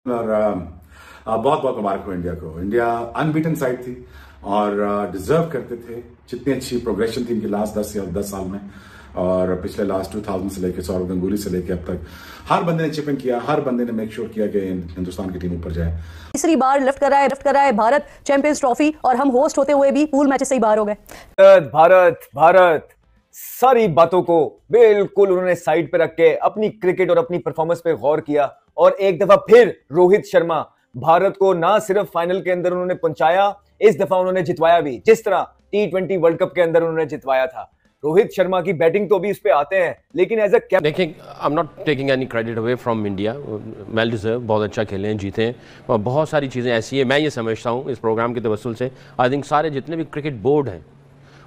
और बहुत बहुत मुबारक हो इंडिया को। इंडिया अनबीटन साइड थी और डिजर्व करते थे। जितनी अच्छी प्रोग्रेशन थी इनकी लास्ट 10 साल में, और पिछले लास्ट 2000 से लेकर सौरव गंगुली से लेकर अब तक हर बंदे ने चिपिंग किया, हर बंदे ने मेक श्योर किया कि हिंदुस्तान की टीम ऊपर जाए। तीसरी बार लिफ्ट कर रहा है भारत चैंपियंस ट्रॉफी, और हम होस्ट होते हुए भी पूल मैचेस से ही बाहर हो गए। भारत सारी बातों को बिल्कुल उन्होंने साइड पे रख के अपनी क्रिकेट और अपनी परफॉर्मेंस पे गौर किया, और एक दफा फिर रोहित शर्मा भारत को ना सिर्फ फाइनल के अंदर उन्होंने पहुंचाया, इस दफा उन्होंने जितवाया भी, जिस तरह T20 वर्ल्ड कप के अंदर उन्होंने जितवाया था। रोहित शर्मा की बैटिंग तो अभी इस पे आते हैं, लेकिन एज अ कैप्टन देखिए, I am not taking any credit away from India, well deserve, बहुत अच्छा खेले हैं, जीते हैं, और बहुत सारी चीज़ें ऐसी हैं। मैं ये समझता हूँ इस प्रोग्राम के तवस्सुल से आई थिंक सारे जितने भी क्रिकेट बोर्ड हैं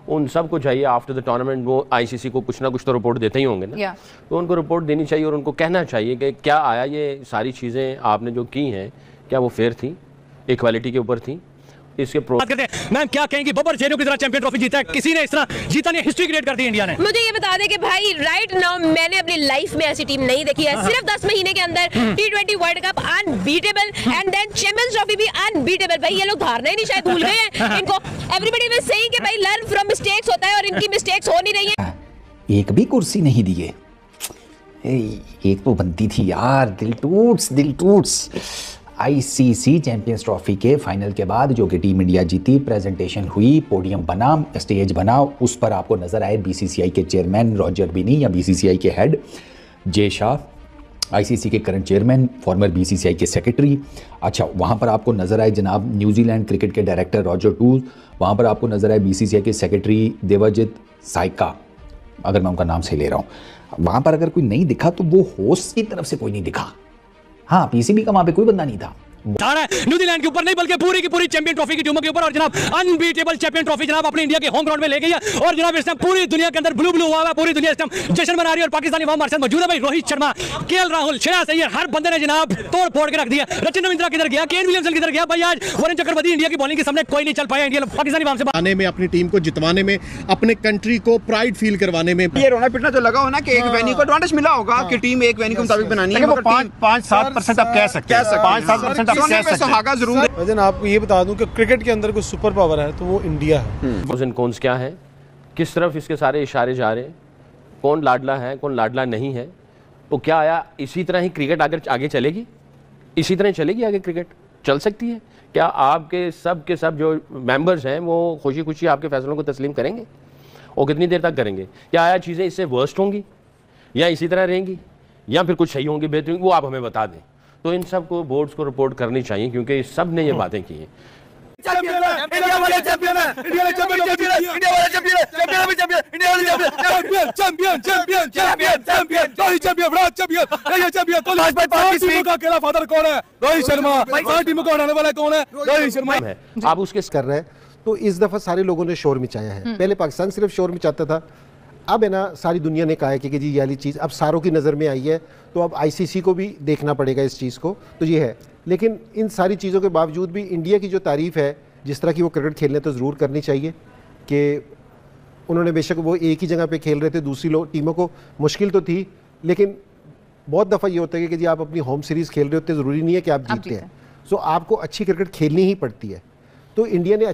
उन सबको चाहिए आफ्टर द टूर्नामेंट, वो आईसीसी को कुछ ना कुछ तो रिपोर्ट देते ही होंगे ना, तो उनको रिपोर्ट देनी चाहिए और उनको कहना चाहिए कि क्या आया, ये सारी चीज़ें आपने जो की हैं क्या वो फेयर थी, इक्वालिटी के ऊपर थी। इसके मैम क्या कहेंगी, बबर जेरियो की तरह चैंपियन ट्रॉफी जीता है, किसी ने इस तरह जीता नहीं, हिस्ट्री क्रिएट कर दी इंडिया ने। मुझे ये बता दे कि भाई राइट नाउ मैंने अपनी लाइफ में ऐसी टीम नहीं देखी है। सिर्फ 10 महीने के अंदर T20 world cup unbeatable and then champions trophy भी अनबीटेबल। भाई ये लोग धारणा ही नहीं शायद भूल गए हैं इनको। एवरीबॉडी वाज सेइंग कि भाई लर्न फ्रॉम मिस्टेक्स होता है, और इनकी मिस्टेक्स हो नहीं रही है। एक भी कुर्सी नहीं दिए, एक तो बनती थी यार, दिल टूट्स। आईसीसी चैंपियंस ट्रॉफी के फाइनल के बाद जो कि टीम इंडिया जीती, प्रेजेंटेशन हुई, पोडियम बना, स्टेज बना, उस पर आपको नजर आए बीसीसीआई के चेयरमैन रॉजर बिनी या बीसीसीआई के हेड जे शाह, आईसीसी के करंट चेयरमैन, फॉर्मर बीसीसीआई के सेक्रेटरी। अच्छा, वहाँ पर आपको नजर आए जनाब न्यूजीलैंड क्रिकेट के डायरेक्टर रॉजर टूल, वहाँ पर आपको नजर आए बीसीसीआई के सेक्रेटरी देवाजित साइका, अगर मैं उनका नाम सही ले रहा हूँ। वहाँ पर अगर कोई नहीं दिखा तो वो होस्ट की तरफ से कोई नहीं दिखा। हाँ, पीसीबी का वहां पे कोई बंदा नहीं था। न्यूजीलैंड के ऊपर नहीं बल्कि पूरी की पूरी चैंपियन ट्रॉफी की टीमों के ऊपर, और जनाब अनबीटेबल चैंपियन ट्रॉफी जनाब अपने इंडिया के होम ग्राउंड में ले गई है, और जनाब इस टाइम पूरी दुनिया के अंदर ब्लू हुआ है, पूरी दुनिया इस टाइम जश्न मना रही है, और पाकिस्तानी वहां हमारे साथ मौजूद है। भाई रोहित शर्मा, केएल राहुल, श्रेयस अय्यर, हर बंदे ने जनाब तोड़ फोड़ के रख दिया। रचिन रविंद्रा किधर गया, केन विलियमसन किधर गया, भाई आज वरुण चक्रवर्ती इंडिया की बॉलिंग के सामने कोई नहीं चल पाया। इंडिया पाकिस्तानी वहां से आने में, अपनी टीम को जितवाने में, अपने कंट्री को प्राइड फील करवाने में ये रोना पिटना जो लगा हो ना कि एक वेन्यू को एडवांटेज मिला होगा कि टीम एक वेन्यू के मुताबिक बनानी है, 5-7% आप कह सकते हैं, 5-7% आप कह सकते हैं जरूर। वजन आपको ये बता दूं कि क्रिकेट के अंदर कोई सुपर पावर है तो वो इंडिया है। प्रोस एंड कॉन्स क्या है, किस तरफ इसके सारे इशारे जा रहे हैं, कौन लाडला है कौन लाडला नहीं है, तो क्या आया इसी तरह ही क्रिकेट आगे चलेगी, इसी तरह चलेगी आगे क्रिकेट चल सकती है? क्या आपके सब के सब जो मेंबर्स हैं वो खुशी खुशी आपके फैसलों को तस्लीम करेंगे, और कितनी देर तक करेंगे? क्या आया चीज़ें इससे वर्स्ट होंगी या इसी तरह रहेंगी, या फिर कुछ सही होंगी, बेहतर, वो आप हमें बता दें। तो इन सब को बोर्ड्स को रिपोर्ट करनी चाहिए, क्योंकि सब ने ये बातें की हैं। आप उसके कर रहे हैं, तो इस दफा सारे लोगों ने शोर मचाया है। पहले पाकिस्तान सिर्फ शोर मचाता था, अब है ना सारी दुनिया ने कहा है कि जी ये वाली चीज़ अब सारों की नज़र में आई है, तो अब आईसीसी को भी देखना पड़ेगा इस चीज़ को, तो ये है। लेकिन इन सारी चीज़ों के बावजूद भी इंडिया की जो तारीफ़ है, जिस तरह की वो क्रिकेट खेलने तो ज़रूर करनी चाहिए कि उन्होंने बेशक वो एक ही जगह पे खेल रहे थे, दूसरी टीमों को मुश्किल तो थी, लेकिन बहुत दफ़ा ये होता है कि जी आप अपनी होम सीरीज़ खेल रहे होते, ज़रूरी नहीं है कि आप जीतते हैं। सो आपको अच्छी क्रिकेट खेलनी ही पड़ती है। तो इंडिया ने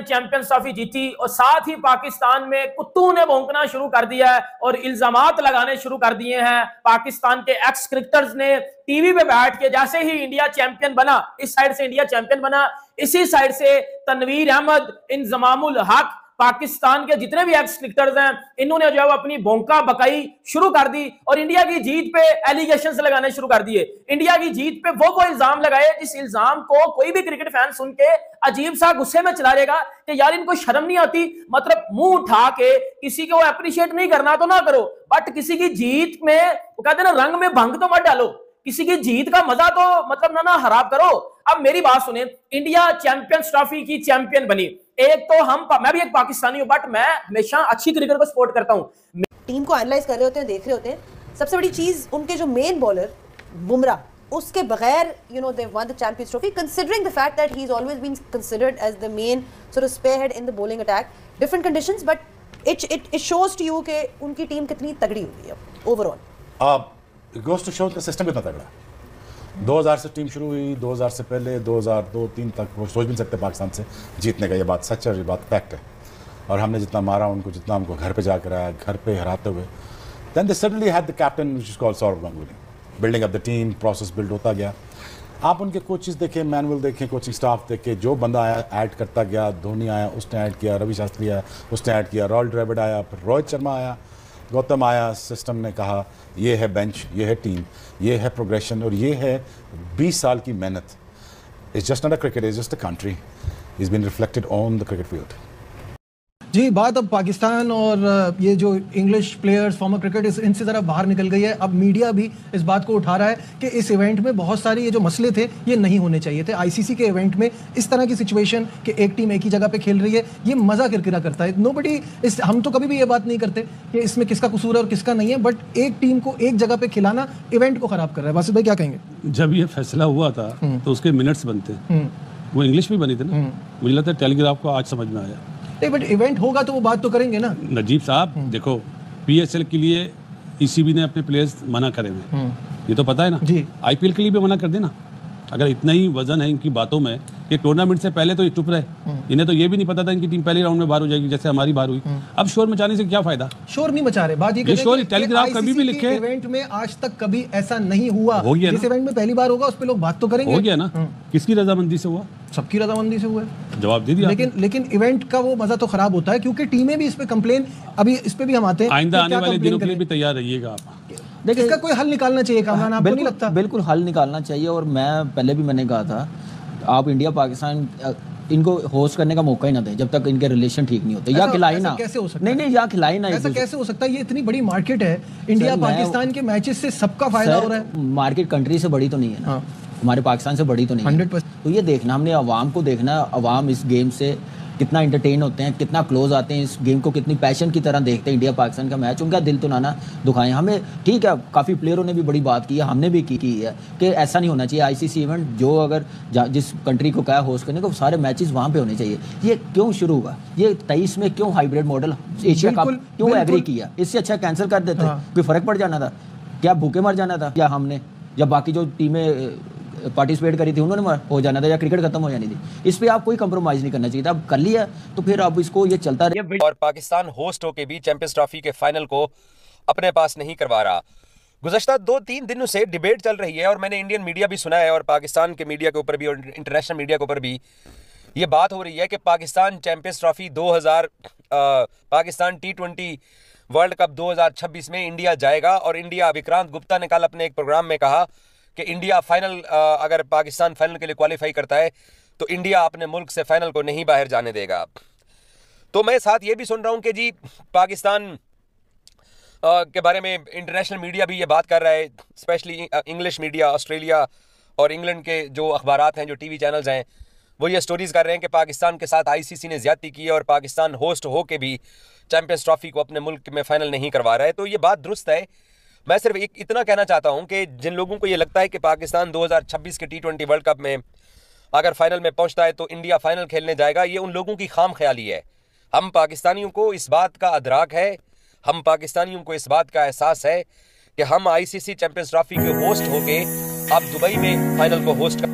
चैंपियंस ट्रॉफी जीती, और साथ ही पाकिस्तान में कुत्तों ने भौंकना शुरू कर दिया है और इल्जामात लगाने शुरू कर दिए हैं। पाकिस्तान के एक्स क्रिकेटर्स ने टीवी पे बैठ के, जैसे ही इंडिया चैंपियन बना, इस साइड से इंडिया चैंपियन बना, इसी साइड से तनवीर अहमद, इंजमामुल हक, पाकिस्तान के जितने भी एक्स क्रिकेटर्स हैं, इन्होंने जो है अपनी भौंका बकाई शुरू कर दी और इंडिया की जीत पे एलिगेशंस लगाने शुरू कर दिए। इंडिया की जीत पे वो इल्जाम लगाए जिस इल्जाम को कोई भी क्रिकेट फैन सुन के अजीब सा गुस्से में चला जाएगा कि यार इनको शर्म नहीं आती। मतलब मुंह उठा के किसी को अप्रिशिएट नहीं करना तो ना करो, बट किसी की जीत में वो कहते हैं ना, रंग में भंग तो मत डालो, किसी की जीत का मजा तो मतलब ना हराम करो। अब मेरी बात सुने, इंडिया चैंपियंस ट्रॉफी की चैंपियन बनी। एक तो मैं भी एक पाकिस्तानी हूं, बट मैं हमेशा अच्छी क्रिकेट को सपोर्ट करता हूं। टीम को एनालाइज कर रहे होते हैं, देख रहे होते हैं, सबसे बड़ी चीज उनके जो मेन बॉलर बुमराह, उसके बगैर they won the Champions Trophy, considering the fact that he's always been considered as the main sort of spearhead in the bowling attack. Different conditions, but it shows to you कि उनकी team कितनी तगड़ी हुई है overall. It goes to show the system कितना तगड़ा है। 2000 से टीम शुरू हुई, 2000 से पहले 2002-3 तक वो सोच भी नहीं सकते पाकिस्तान से जीतने का। ये बात सच है और ये बात फैक्ट है। और हमने जितना मारा उनको, जितना हमको घर पे जाकर आया, घर पे हराते हुए, then they suddenly had the captain which is called Sourav Ganguly, building up the team, process build होता गया। आप उनके कोचेस देखें, मैनुअल देखें, कोचिंग स्टाफ देखें, जो बंदा आया ऐड करता गया। धोनी आया, उसने ऐड किया, रवि शास्त्री आया, उसने ऐड किया, राहुल द्रविड़ आया, फिर रोहित शर्मा आया, गौतम आया। सिस्टम ने कहा ये है बेंच, ये है टीम, ये है प्रोग्रेशन और ये है 20 साल की मेहनत। It's just not a cricket, it's just a country, is been reflected on the cricket field. जी, बात अब पाकिस्तान और ये जो इंग्लिश प्लेयर्स, फॉर्मर क्रिकेट, इनसे ज़रा बाहर निकल गई है। अब मीडिया भी इस बात को उठा रहा है कि इस इवेंट में बहुत सारे ये जो मसले थे ये नहीं होने चाहिए थे। आईसीसी के इवेंट में इस तरह की सिचुएशन कि एक टीम एक ही जगह पे खेल रही है, ये मज़ा किरकिरा करता है। नोबडी हम तो कभी भी ये बात नहीं करते कि इसमें किसका कसूर है और किसका नहीं है, बट एक टीम को एक जगह पे खिलाना इवेंट को ख़राब कर रहा है। वासिफ भाई क्या कहेंगे? जब ये फैसला हुआ था तो उसके मिनट्स बनते, वो इंग्लिश में बनी थी ना, मुझे लगता है टेलीग्राफ को आज समझ में आया। नहीं, बट इवेंट होगा तो वो बात तो करेंगे ना। नजीब साहब देखो, पीएसएल के लिए ईसीबी ने अपने प्लेयर्स मना करे हुए, ये तो पता है ना जी। आईपीएल के लिए भी मना कर देना। अगर इतना ही वजन है इनकी बातों में, ये टूर्नामेंट से पहले तो ये चुप रहे, इन्हें तो ये भी नहीं पता था इनकी टीम पहले राउंड में बाहर हो जाएगी, जैसे हमारी बाहर हुई। अब शोर मचाने से क्या फायदा? शोर नहीं मचा रहे, बात ये शोर टेलीग्राफ कभी भी लिखे, इवेंट में आज तक कभी ऐसा नहीं हुआ। हो गया, जिस इवेंट में पहली बार होगा उस पे लोग बात तो करेंगे। हो गया ना, किसकी रजामंदी से हुआ? सबकी रजामंदी से हुआ, जवाब दे दिया। लेकिन इवेंट का वो मजा तो खराब होता है, क्योंकि टीमें भी इस पे कंप्लेन, अभी इस पे भी हम आते हैं। आइंदा आने वाले दिनों के लिए भी तैयार रहिएगा आप। देखिए, इसका कोई हल निकालना चाहिए कामरान, आपको नहीं लगता? बिल्कुल हल निकालना चाहिए। और मैं पहले भी मैंने कहा था, आप इंडिया पाकिस्तान इनको होस्ट करने का मौका ही ना दें जब तक इनके रिलेशन ठीक नहीं होते, या खिलाई ना। कैसे हो सकता? नहीं, या खिलाई ना। ऐसा कैसे हो सकता है? ये इतनी बड़ी मार्केट है, इंडिया पाकिस्तान के मैचेस से सबका फायदा हो रहा है। मार्केट कंट्री से बड़ी तो नहीं है ना, हमारे पाकिस्तान से बड़ी तो नहीं है। 100%। तो ये देखना, हमने अवाम को देखना, अवाम इस गेम से कितना एंटरटेन होते हैं, कितना क्लोज आते हैं इस गेम को, कितनी पैशन की तरह देखते हैं इंडिया पाकिस्तान का मैच। उनका दिल तो ना दुखाएं हमें। ठीक है, काफ़ी प्लेयरों ने भी बड़ी बात की है, हमने भी की है कि ऐसा नहीं होना चाहिए। आईसीसी इवेंट जो अगर जिस कंट्री को कहा होस्ट करने को, सारे मैचेस वहाँ पे होने चाहिए। ये क्यों शुरू हुआ? ये 23 में क्यों हाइब्रिड मॉडल एशिया कप क्यों एग्री किया? इससे अच्छा कैंसिल कर देते, कोई फर्क पड़ जाना था क्या? भूखे मर जाना था क्या हमने? जब बाकी जो टीमें पार्टिसिपेट करी थी उन्होंने हो जाना था, या क्रिकेट खत्म हो जानी थी? इस पे आप कोई कंप्रोमाइज नहीं करना चाहिए था। अब कर लिया तो फिर अब इसको ये चलता रहे। और पाकिस्तान होस्ट होके भी चैंपियंस ट्रॉफी के फाइनल को अपने पास नहीं करवा रहा। गुज़श्ता 2-3 दिनों से डिबेट चल रही है और मैंने इंडियन मीडिया भी सुना है और पाकिस्तान के मीडिया के ऊपर भी और इंटरनेशनल मीडिया के ऊपर भी ये बात हो रही है कि Pakistan champions trophy 2000 Pakistan T20 world cup 2026 में इंडिया जाएगा। और इंडिया, विक्रांत गुप्ता ने कल अपने एक प्रोग्राम में कहा कि इंडिया फाइनल, अगर पाकिस्तान फाइनल के लिए क्वालिफाई करता है तो इंडिया अपने मुल्क से फाइनल को नहीं बाहर जाने देगा। तो मैं साथ ये भी सुन रहा हूँ कि जी पाकिस्तान के बारे में इंटरनेशनल मीडिया भी ये बात कर रहा है, स्पेशली इंग्लिश मीडिया, ऑस्ट्रेलिया और इंग्लैंड के जो अखबारात हैं, जो टीवी चैनल्स हैं, वो ये स्टोरीज कर रहे हैं कि पाकिस्तान के साथ आईसीसी ने ज्यादती की है और पाकिस्तान होस्ट हो के भी चैंपियंस ट्रॉफी को अपने मुल्क में फाइनल नहीं करवा रहा है। तो ये बात दुरुस्त है। मैं सिर्फ इतना कहना चाहता हूं कि जिन लोगों को ये लगता है कि पाकिस्तान 2026 के T20 वर्ल्ड कप में अगर फाइनल में पहुंचता है तो इंडिया फाइनल खेलने जाएगा, ये उन लोगों की खाम ख्याली है। हम पाकिस्तानियों को इस बात का अदराक है, हम पाकिस्तानियों को इस बात का एहसास है कि हम आईसीसी चैंपियंस ट्रॉफी के होस्ट होके अब दुबई में फाइनल को होस्ट